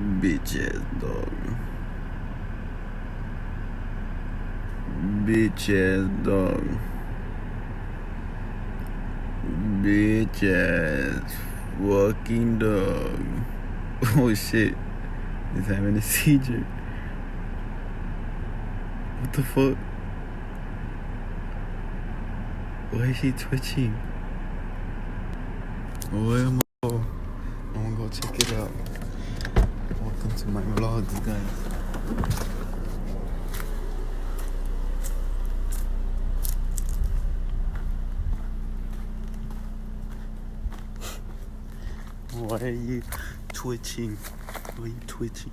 Beetches, dog. Beetches, dog. Beetches. Fucking dog. Oh shit. He's having a seizure. What the fuck? Why is he twitching? I'm gonna go check it out. Welcome to my vlogs, guys. Why are you twitching? Why are you twitching?